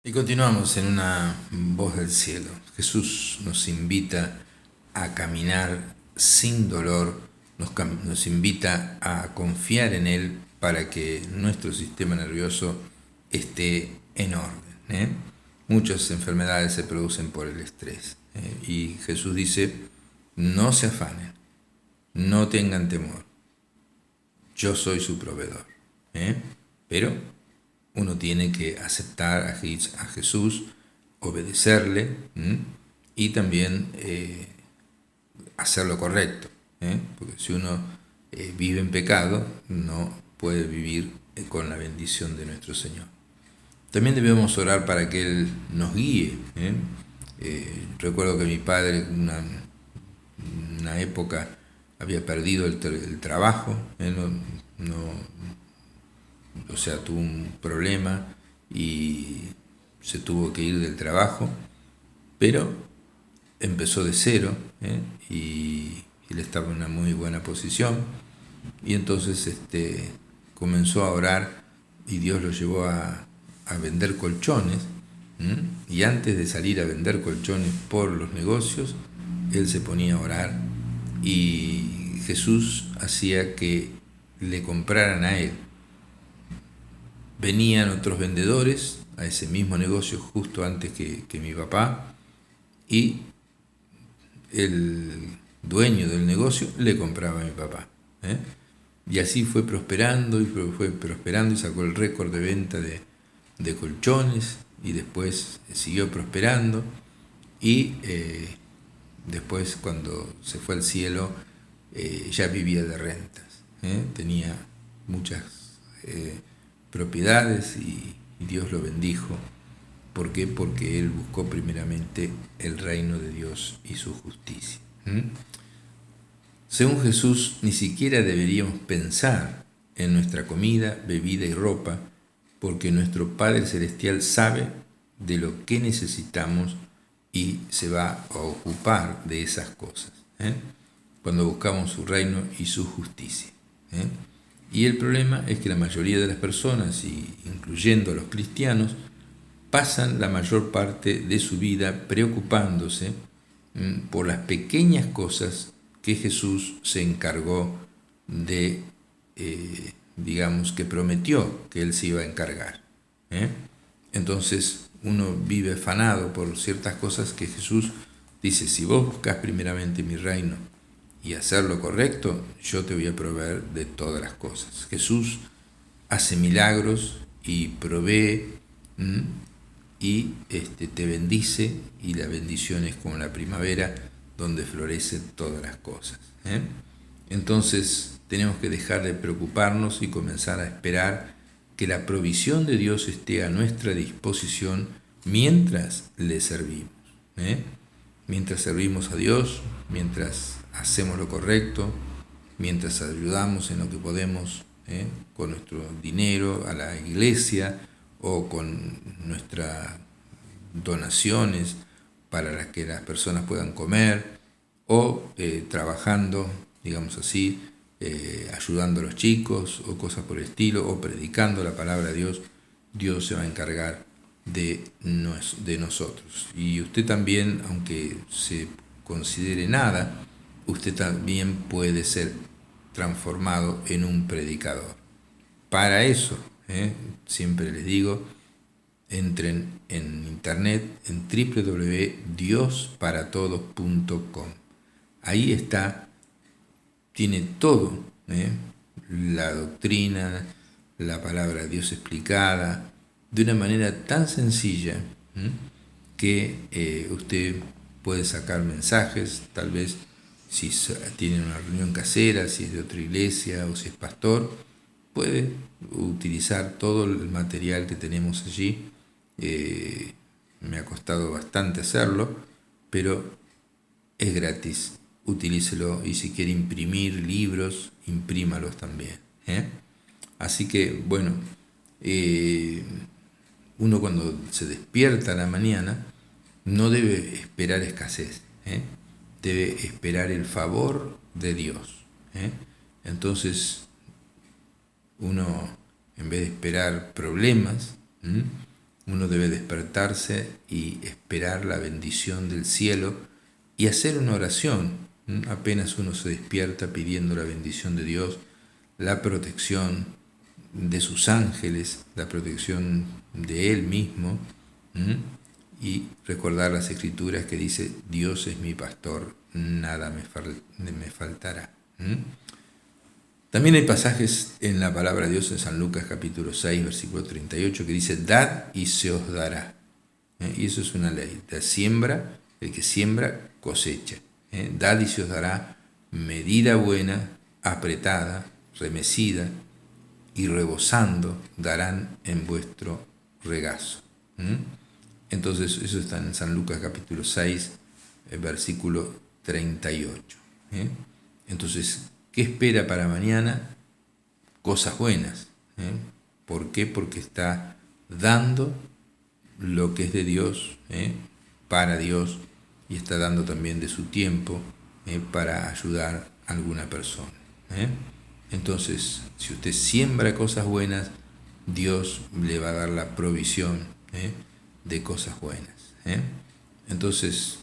Y continuamos en una voz del cielo. Jesús nos invita a caminar sin dolor, nos invita a confiar en Él para que nuestro sistema nervioso esté en orden. Muchas enfermedades se producen por el estrés. Y Jesús dice, no se afanen, no tengan temor, yo soy su proveedor. ¿eh? Pero uno tiene que aceptar a Jesús, obedecerle y también hacer lo correcto. Porque si uno vive en pecado, no puede vivir con la bendición de nuestro Señor. También debemos orar para que Él nos guíe. Recuerdo que mi padre, una época, había perdido el trabajo, o sea, tuvo un problema y se tuvo que ir del trabajo, pero empezó de cero y él estaba en una muy buena posición y entonces comenzó a orar y Dios lo llevó a vender colchones. Y antes de salir a vender colchones por los negocios, él se ponía a orar y Jesús hacía que le compraran a él. Venían otros vendedores a ese mismo negocio justo antes que mi papá y el dueño del negocio le compraba a mi papá. Y así fue prosperando y sacó el récord de venta de colchones y después siguió prosperando y después cuando se fue al cielo ya vivía de rentas. Tenía muchas propiedades y Dios lo bendijo. ¿Por qué? Porque él buscó primeramente el reino de Dios y su justicia. Según Jesús, ni siquiera deberíamos pensar en nuestra comida, bebida y ropa, porque nuestro Padre Celestial sabe de lo que necesitamos y se va a ocupar de esas cosas, cuando buscamos su reino y su justicia. Y el problema es que la mayoría de las personas, incluyendo a los cristianos, pasan la mayor parte de su vida preocupándose por las pequeñas cosas que Jesús se encargó de, digamos, que prometió que Él se iba a encargar. Entonces uno vive afanado por ciertas cosas que Jesús dice, si vos buscas primeramente mi reino y hacer lo correcto, yo te voy a proveer de todas las cosas. Jesús hace milagros y provee y te bendice, y la bendición es como la primavera donde florecen todas las cosas. Entonces tenemos que dejar de preocuparnos y comenzar a esperar que la provisión de Dios esté a nuestra disposición mientras le servimos. Mientras servimos a Dios, mientras hacemos lo correcto, mientras ayudamos en lo que podemos con nuestro dinero a la iglesia o con nuestras donaciones para que las personas puedan comer o trabajando, digamos así, ayudando a los chicos o cosas por el estilo, o predicando la palabra de Dios, Dios se va a encargar de nosotros. Y usted también, aunque se considere nada, usted también puede ser transformado en un predicador. Para eso, siempre les digo, entren en internet en www.diosparatodos.com. Ahí está, tiene todo, la doctrina, la palabra de Dios explicada, de una manera tan sencilla que usted puede sacar mensajes, tal vez si tiene una reunión casera, si es de otra iglesia o si es pastor, puede utilizar todo el material que tenemos allí. Me ha costado bastante hacerlo, pero es gratis. Utilícelo, y si quiere imprimir libros, imprímalos también. Así que, bueno, uno cuando se despierta a la mañana no debe esperar escasez, debe esperar el favor de Dios. Entonces, uno, en vez de esperar problemas, uno debe despertarse y esperar la bendición del cielo y hacer una oración. Apenas uno se despierta pidiendo la bendición de Dios, la protección de sus ángeles, la protección de Él mismo, y recordar las escrituras que dice: Dios es mi pastor, nada me faltará. También hay pasajes en la palabra de Dios en San Lucas capítulo 6, versículo 38, que dice: dad y se os dará. Y eso es una ley. El que siembra cosecha. Dad y se os dará medida buena, apretada, remecida y rebosando, darán en vuestro regazo. Entonces eso está en San Lucas capítulo 6, versículo 38. Entonces, ¿qué espera para mañana? Cosas buenas. ¿Por qué? Porque está dando lo que es de Dios, para Dios, y está dando también de su tiempo para ayudar a alguna persona. Entonces, si usted siembra cosas buenas, Dios le va a dar la provisión de cosas buenas. Entonces,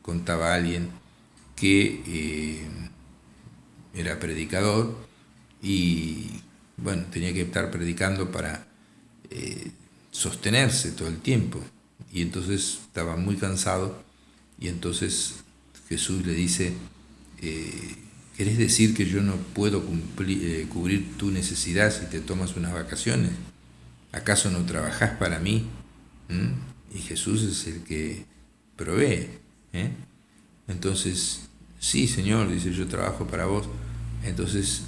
contaba alguien que era predicador y bueno, tenía que estar predicando para sostenerse todo el tiempo, y entonces estaba muy cansado, y entonces Jesús le dice: ¿querés decir que yo no puedo cubrir tu necesidad si te tomas unas vacaciones? ¿Acaso no trabajás para mí? Y Jesús es el que provee. Entonces, sí, Señor, dice: yo trabajo para vos. Entonces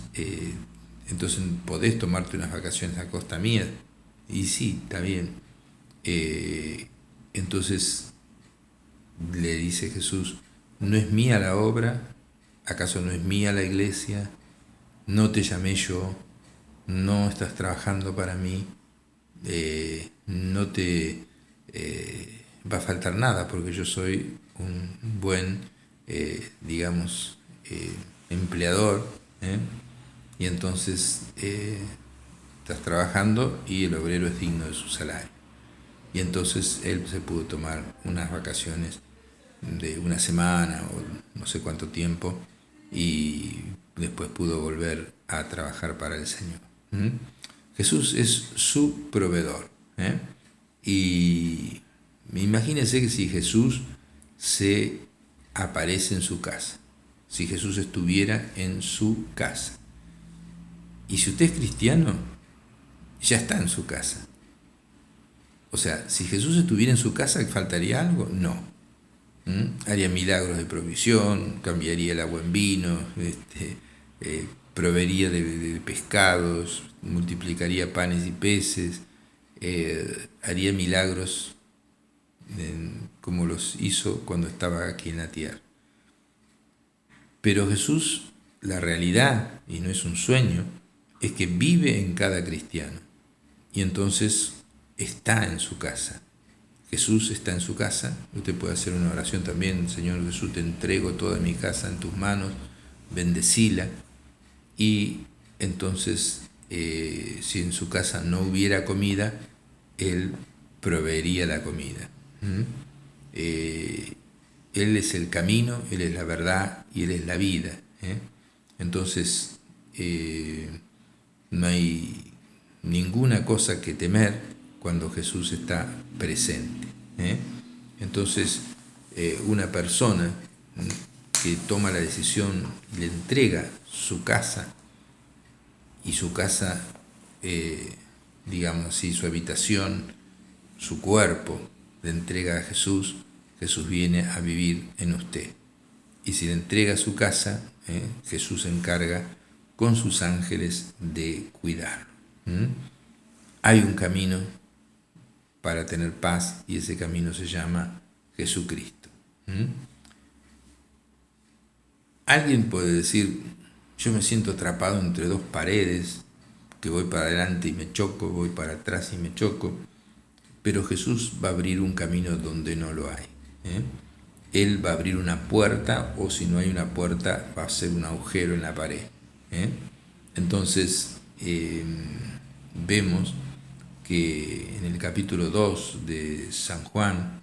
podés tomarte unas vacaciones a costa mía. Y sí, está bien. Entonces le dice Jesús: ¿no es mía la obra? ¿Acaso no es mía la iglesia? ¿No te llamé yo? ¿No estás trabajando para mí? No te va a faltar nada, porque yo soy un buen, empleador. Y entonces estás trabajando y el obrero es digno de su salario. Y entonces él se pudo tomar unas vacaciones de una semana o no sé cuánto tiempo, y después pudo volver a trabajar para el Señor. Jesús es su proveedor. Y imagínense que si Jesús se aparece en su casa, si Jesús estuviera en su casa, y si usted es cristiano, ya está en su casa. O sea, si Jesús estuviera en su casa, ¿faltaría algo? No. Haría milagros de provisión, cambiaría el agua en vino, proveería de pescados, multiplicaría panes y peces, haría milagros como los hizo cuando estaba aquí en la tierra. Pero Jesús, la realidad, y no es un sueño, es que vive en cada cristiano, y entonces está en su casa. Jesús está en su casa. Usted puede hacer una oración también: Señor Jesús, te entrego toda mi casa en tus manos, bendecila. Y entonces, si en su casa no hubiera comida, Él proveería la comida. Él es el camino, Él es la verdad y Él es la vida. Entonces, no hay ninguna cosa que temer cuando Jesús está presente. Entonces, una persona que toma la decisión y le entrega su casa, y su casa, su habitación, su cuerpo, le entrega a Jesús, Jesús viene a vivir en usted. Y si le entrega su casa, Jesús se encarga con sus ángeles de cuidarlo. Hay un camino para tener paz, y ese camino se llama Jesucristo. Alguien puede decir: yo me siento atrapado entre dos paredes, que voy para adelante y me choco, voy para atrás y me choco. Pero Jesús va a abrir un camino donde no lo hay. Él va a abrir una puerta, o si no hay una puerta, va a hacer un agujero en la pared. Entonces, vemos que en el capítulo 2 de San Juan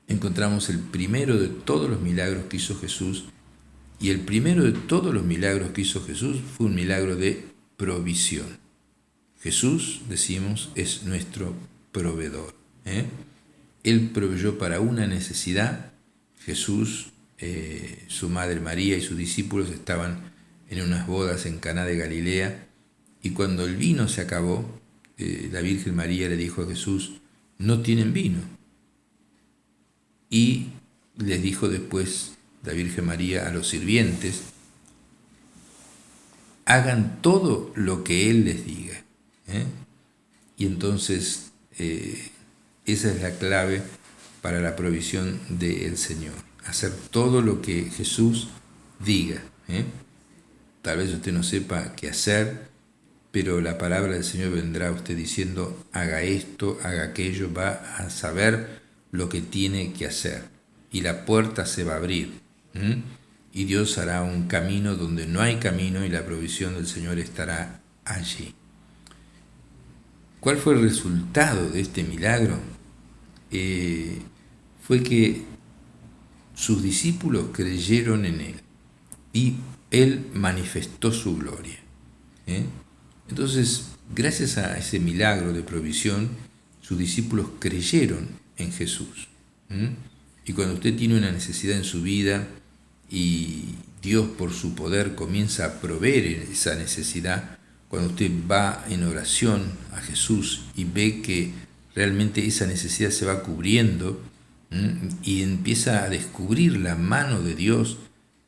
encontramos el primero de todos los milagros que hizo Jesús, y el primero de todos los milagros que hizo Jesús fue un milagro de provisión. Jesús, decimos, es nuestro proveedor. Él proveyó para una necesidad. Jesús, su madre María y sus discípulos estaban en unas bodas en Caná de Galilea, y cuando el vino se acabó, la Virgen María le dijo a Jesús: no tienen vino. Y les dijo después la Virgen María a los sirvientes: hagan todo lo que Él les diga. Y entonces esa es la clave para la provisión del Señor: hacer todo lo que Jesús diga. Tal vez usted no sepa qué hacer, pero la palabra del Señor vendrá a usted diciendo: haga esto, haga aquello. Va a saber lo que tiene que hacer, y la puerta se va a abrir. Y Dios hará un camino donde no hay camino, y la provisión del Señor estará allí. ¿Cuál fue el resultado de este milagro? Fue que sus discípulos creyeron en Él, y Él manifestó su gloria. Entonces, gracias a ese milagro de provisión, sus discípulos creyeron en Jesús. Y cuando usted tiene una necesidad en su vida y Dios por su poder comienza a proveer esa necesidad, cuando usted va en oración a Jesús y ve que realmente esa necesidad se va cubriendo, y empieza a descubrir la mano de Dios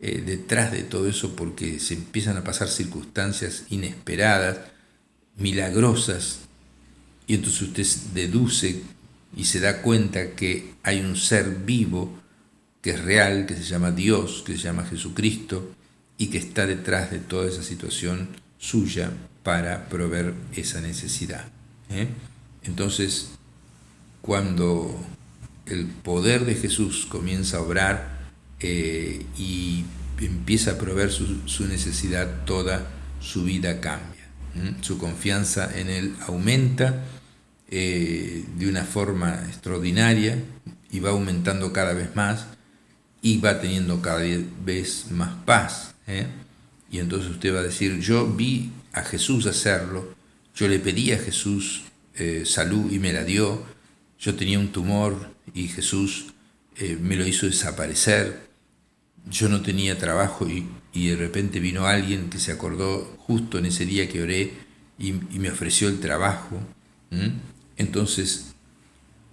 detrás de todo eso, porque se empiezan a pasar circunstancias inesperadas, milagrosas, y entonces usted deduce y se da cuenta que hay un ser vivo que es real, que se llama Dios, que se llama Jesucristo, y que está detrás de toda esa situación suya para proveer esa necesidad. Entonces, cuando el poder de Jesús comienza a obrar y empieza a proveer su necesidad, toda su vida cambia. Su confianza en Él aumenta de una forma extraordinaria, y va aumentando cada vez más, y va teniendo cada vez más paz. Y entonces usted va a decir: yo vi a Jesús hacerlo, yo le pedí a Jesús salud y me la dio, yo tenía un tumor y Jesús me lo hizo desaparecer, yo no tenía trabajo y de repente vino alguien que se acordó justo en ese día que oré y me ofreció el trabajo. Entonces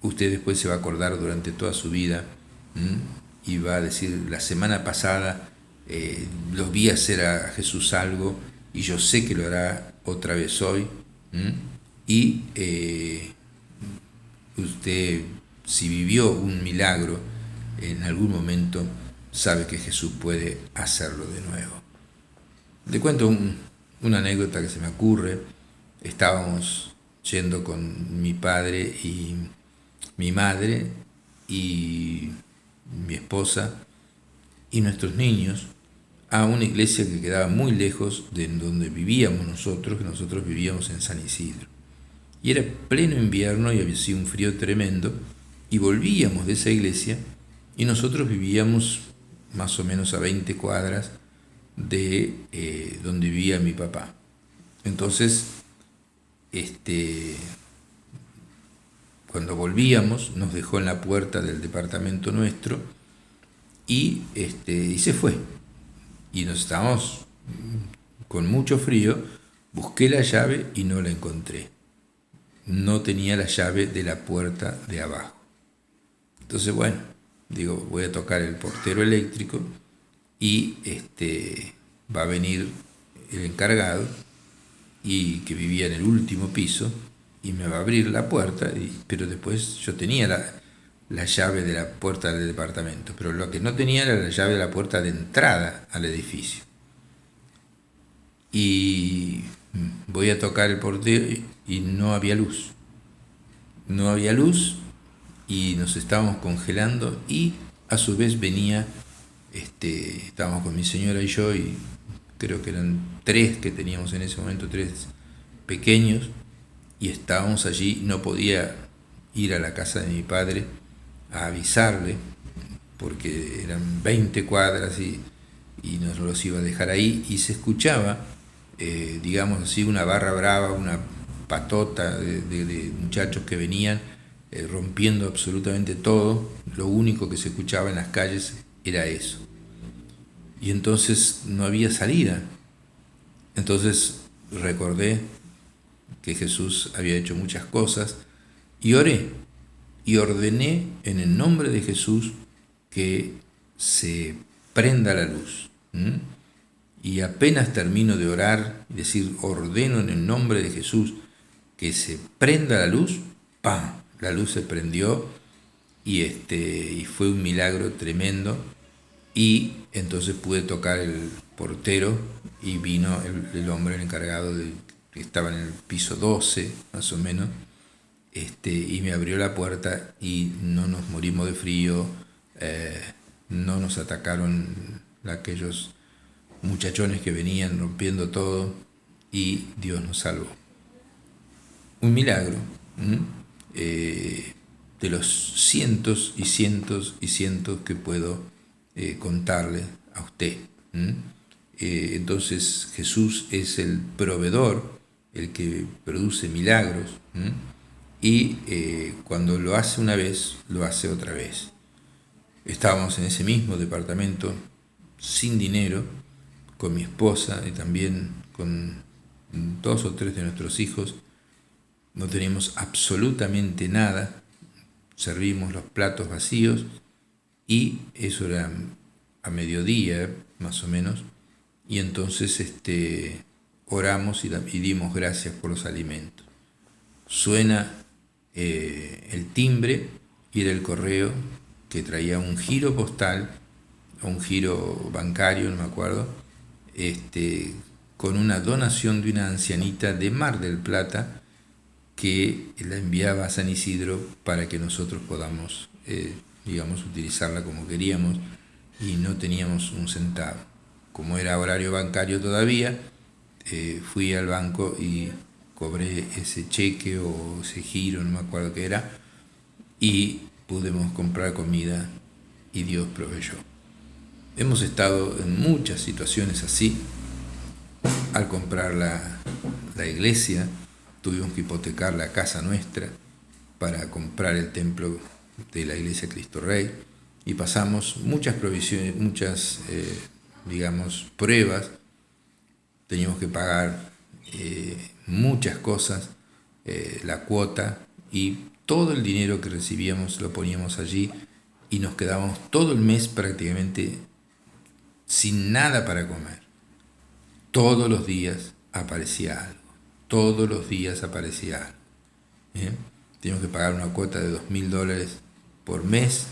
usted después se va a acordar durante toda su vida, y va a decir: la semana pasada lo vi hacer a Jesús algo, y yo sé que lo hará otra vez hoy. Y usted, si vivió un milagro en algún momento, sabe que Jesús puede hacerlo de nuevo. Le cuento una anécdota que se me ocurre. Estábamos yendo con mi padre y mi madre y mi esposa y nuestros niños a una iglesia que quedaba muy lejos de donde vivíamos nosotros, que nosotros vivíamos en San Isidro. Y era pleno invierno y había sido un frío tremendo, y volvíamos de esa iglesia, y nosotros vivíamos más o menos a 20 cuadras de donde vivía mi papá. Entonces, cuando volvíamos, nos dejó en la puerta del departamento nuestro, y se fue. Y nos estábamos con mucho frío. Busqué la llave y no la encontré. No tenía la llave de la puerta de abajo. Entonces, bueno, digo, voy a tocar el portero eléctrico y va a venir el encargado, y que vivía en el último piso, y me va a abrir la puerta, pero después yo tenía la llave de la puerta del departamento, pero lo que no tenía era la llave de la puerta de entrada al edificio. Y voy a tocar el portero y no había luz. No había luz, y nos estábamos congelando, y a su vez venía, estábamos con mi señora y yo, y creo que eran 3 que teníamos en ese momento, 3 pequeños, y estábamos allí. No podía ir a la casa de mi padre a avisarle, porque eran 20 cuadras y nos los iba a dejar ahí, y se escuchaba, digamos así, una barra brava, una patota de muchachos que venían rompiendo absolutamente todo. Lo único que se escuchaba en las calles era eso. Y entonces no había salida. Entonces recordé que Jesús había hecho muchas cosas y oré y ordené en el nombre de Jesús que se prenda la luz. Y apenas termino de orar, es decir, ordeno en el nombre de Jesús que se prenda la luz, ¡pam! La luz se prendió y fue un milagro tremendo. Y entonces pude tocar el portero y vino el hombre, el encargado, que estaba en el piso 12, más o menos, y me abrió la puerta y no nos morimos de frío, no nos atacaron aquellos muchachones que venían rompiendo todo, y Dios nos salvó. Un milagro, de los cientos y cientos y cientos que puedo contarle a usted. Entonces Jesús es el proveedor, el que produce milagros, y cuando lo hace una vez, lo hace otra vez. Estábamos en ese mismo departamento sin dinero, con mi esposa y también con 2 o 3 de nuestros hijos. No teníamos absolutamente nada, servimos los platos vacíos, y eso era a mediodía más o menos, y entonces oramos y dimos gracias por los alimentos. Suena el timbre, y era el correo que traía un giro postal, o un giro bancario, no me acuerdo, con una donación de una ancianita de Mar del Plata, que la enviaba a San Isidro para que nosotros podamos, digamos, utilizarla como queríamos, y no teníamos un centavo. Como era horario bancario todavía, fui al banco y cobré ese cheque o ese giro, no me acuerdo qué era, y pudimos comprar comida y Dios proveyó. Hemos estado en muchas situaciones así. Al comprar la iglesia, tuvimos que hipotecar la casa nuestra para comprar el templo de la iglesia Cristo Rey, y pasamos muchas provisiones, muchas, digamos, pruebas. Teníamos que pagar muchas cosas, la cuota, y todo el dinero que recibíamos lo poníamos allí, y nos quedábamos todo el mes prácticamente sin nada para comer. Todos los días aparecía algo, todos los días aparecía algo. Teníamos que pagar una cuota de $2.000 por mes,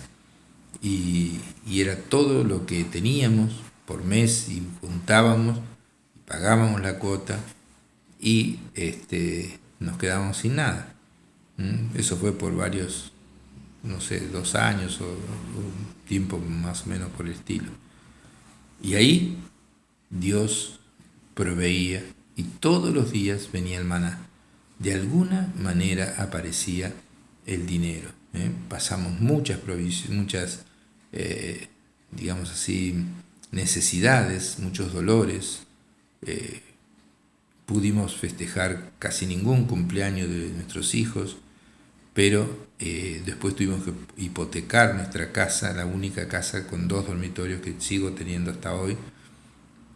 y era todo lo que teníamos por mes, y juntábamos y pagábamos la cuota, y nos quedábamos sin nada. Eso fue por varios, no sé, 2 años o un tiempo más o menos por el estilo. Y ahí Dios proveía, y todos los días venía el maná. De alguna manera aparecía el dinero. Pasamos muchas digamos así, necesidades, muchos dolores. Pudimos festejar casi ningún cumpleaños de nuestros hijos, pero después tuvimos que hipotecar nuestra casa, la única casa con 2 dormitorios que sigo teniendo hasta hoy,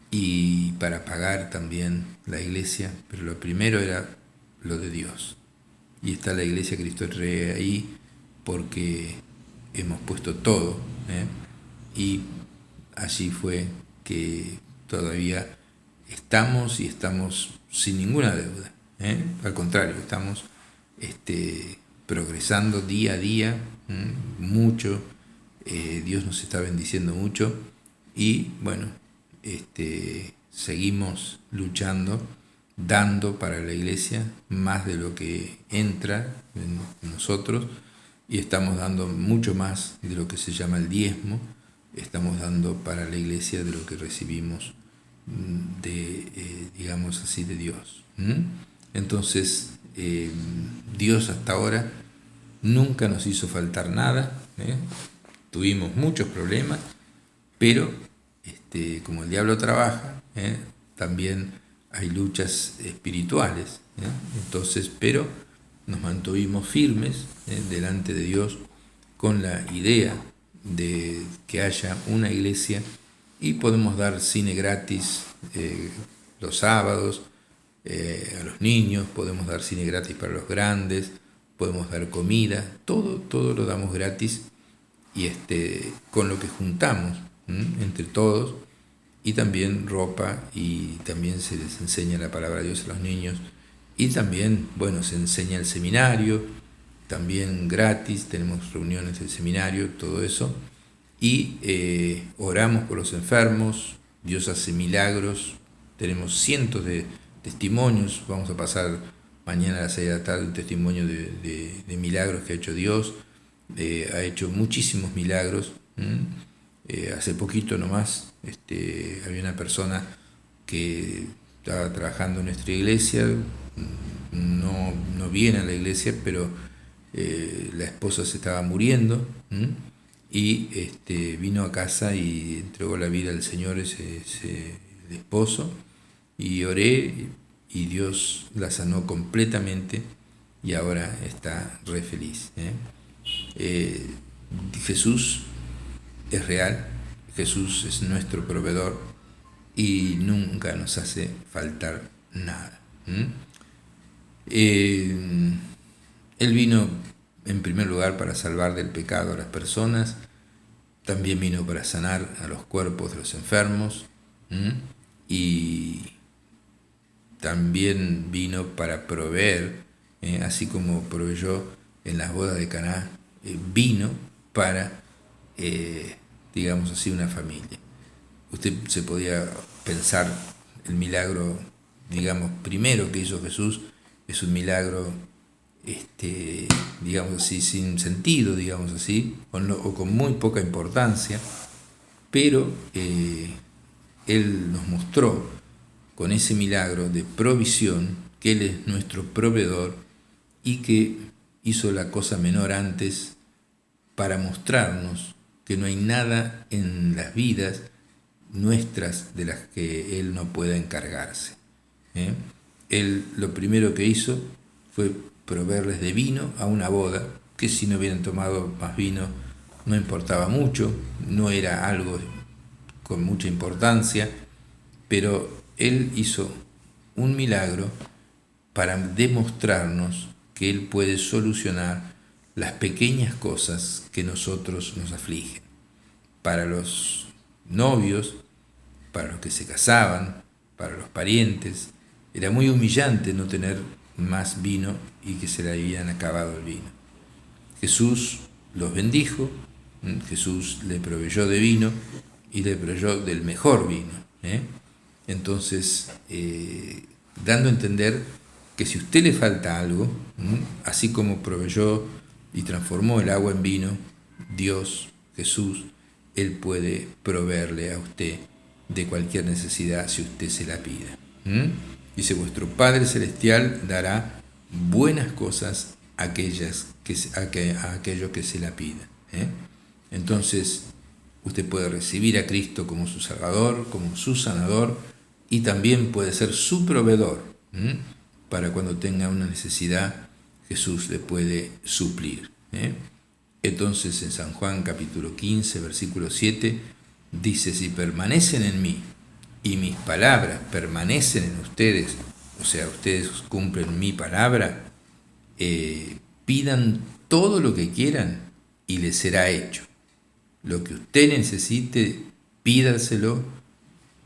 y para pagar también la iglesia. Pero lo primero era lo de Dios, y está la iglesia Cristo Rey ahí porque hemos puesto todo, y allí fue que todavía estamos, y estamos sin ninguna deuda, al contrario, estamos progresando día a día, mucho. Dios nos está bendiciendo mucho, y bueno, seguimos luchando, dando para la iglesia más de lo que entra en nosotros, y estamos dando mucho más de lo que se llama el diezmo. Estamos dando para la iglesia de lo que recibimos digamos así, de Dios. Entonces, Dios hasta ahora nunca nos hizo faltar nada, tuvimos muchos problemas, pero como el diablo trabaja, también hay luchas espirituales, entonces, pero nos mantuvimos firmes delante de Dios con la idea de que haya una iglesia y podemos dar cine gratis los sábados a los niños, podemos dar cine gratis para los grandes, podemos dar comida, todo lo damos gratis y con lo que juntamos entre todos, y también ropa, y también se les enseña la palabra de Dios a los niños, y también, bueno, se enseña el seminario, también gratis, tenemos reuniones del seminario, todo eso, y oramos por los enfermos, Dios hace milagros, tenemos cientos de testimonios, vamos a pasar mañana a las 6 de la tarde un testimonio de milagros que ha hecho Dios, ha hecho muchísimos milagros. Hace poquito nomás había una persona que estaba trabajando en nuestra iglesia, no viene a la iglesia, pero la esposa se estaba muriendo, y vino a casa y entregó la vida al Señor, el esposo, y oré y Dios la sanó completamente y ahora está re feliz. Jesús es real, Jesús es nuestro proveedor y nunca nos hace faltar nada. Él vino en primer lugar para salvar del pecado a las personas, también vino para sanar a los cuerpos de los enfermos, y también vino para proveer, así como proveyó en las bodas de Caná, vino para, digamos así, una familia. Usted se podía pensar el milagro, digamos, primero que hizo Jesús, es un milagro, digamos así, sin sentido, digamos así, o con muy poca importancia, pero Él nos mostró con ese milagro de provisión que Él es nuestro proveedor y que hizo la cosa menor antes para mostrarnos que no hay nada en las vidas nuestras de las que Él no pueda encargarse. Él lo primero que hizo fue proveerles de vino a una boda, que si no hubieran tomado más vino no importaba mucho, no era algo con mucha importancia, pero Él hizo un milagro para demostrarnos que Él puede solucionar las pequeñas cosas que nosotros nos afligen. Para los novios, para los que se casaban, para los parientes, era muy humillante no tener más vino y que se le habían acabado el vino. Jesús los bendijo, Jesús le proveyó de vino y le proveyó del mejor vino. Entonces, dando a entender que si a usted le falta algo, así como proveyó y transformó el agua en vino, Dios, Jesús, Él puede proveerle a usted de cualquier necesidad si usted se la pida. Dice, vuestro Padre Celestial dará buenas cosas a aquellos que se la pidan. Entonces, usted puede recibir a Cristo como su Salvador, como su sanador, y también puede ser su proveedor. Para cuando tenga una necesidad, Jesús le puede suplir. Entonces, en San Juan capítulo 15, versículo 7, dice, si permanecen en mí y mis palabras permanecen en ustedes, o sea, ustedes cumplen mi palabra, pidan todo lo que quieran y les será hecho. Lo que usted necesite, pídaselo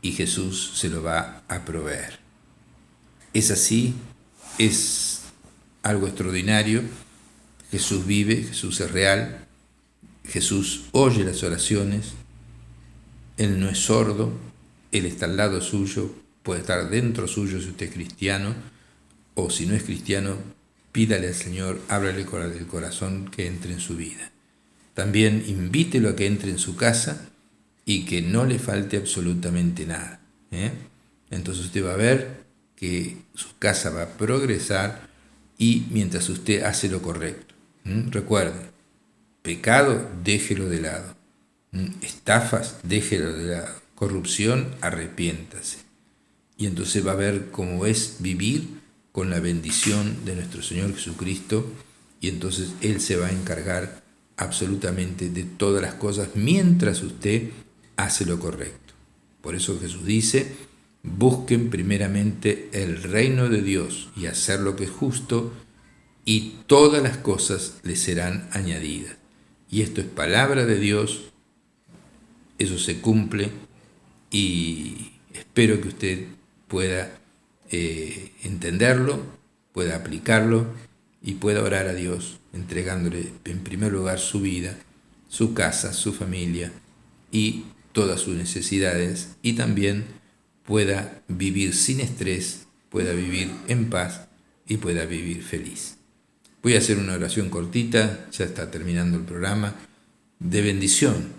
y Jesús se lo va a proveer. Es así, es algo extraordinario. Jesús vive, Jesús es real, Jesús oye las oraciones, Él no es sordo, Él está al lado suyo, puede estar dentro suyo si usted es cristiano, o si no es cristiano, pídale al Señor, ábrale el corazón que entre en su vida. También invítelo a que entre en su casa y que no le falte absolutamente nada. Entonces usted va a ver que su casa va a progresar y mientras usted hace lo correcto. Recuerde, pecado, déjelo de lado. Estafas, déjelo de lado. Corrupción, arrepiéntase. Y entonces va a ver cómo es vivir con la bendición de nuestro Señor Jesucristo, y entonces Él se va a encargar absolutamente de todas las cosas mientras usted hace lo correcto. Por eso Jesús dice: busquen primeramente el reino de Dios y hacer lo que es justo, y todas las cosas les serán añadidas. Y esto es palabra de Dios, eso se cumple, y espero que usted pueda entenderlo, pueda aplicarlo y pueda orar a Dios, entregándole en primer lugar su vida, su casa, su familia y todas sus necesidades, y también pueda vivir sin estrés, pueda vivir en paz y pueda vivir feliz. Voy a hacer una oración cortita, ya está terminando el programa, de bendición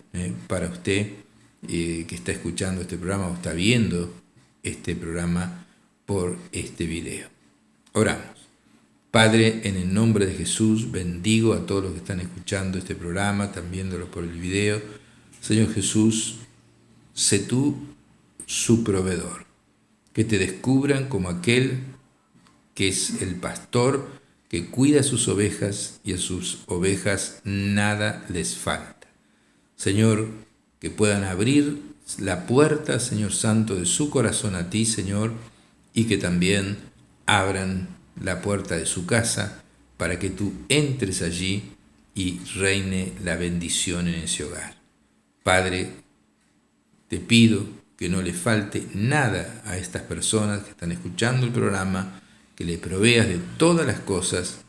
para usted que está escuchando este programa o está viendo este programa por este video. Oramos. Padre, en el nombre de Jesús, bendigo a todos los que están escuchando este programa, están viéndolo por el video. Señor Jesús, sé tú su proveedor. Que te descubran como aquel que es el pastor que cuida a sus ovejas, y a sus ovejas nada les falta. Señor, que puedan abrir la puerta, Señor Santo, de su corazón a ti, Señor, y que también abran la puerta de su casa para que tú entres allí y reine la bendición en ese hogar. Padre, te pido que no le falte nada a estas personas que están escuchando el programa, que le proveas de todas las cosas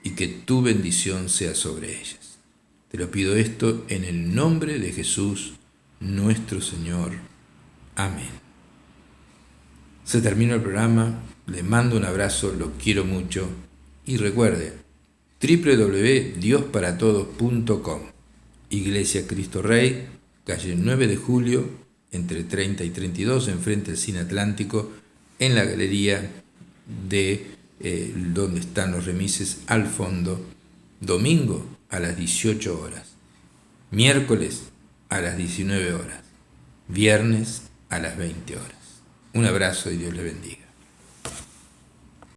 y que tu bendición sea sobre ellas. Te lo pido esto en el nombre de Jesús, nuestro Señor. Amén. Se terminó el programa, le mando un abrazo, lo quiero mucho, y recuerde, www.diosparatodos.com, Iglesia Cristo Rey, calle 9 de Julio, entre 30 y 32, enfrente del Cine Atlántico, en la galería de donde están los remises al fondo, domingo a las 18 horas, miércoles a las 19 horas, viernes a las 20 horas. Un abrazo y Dios le bendiga.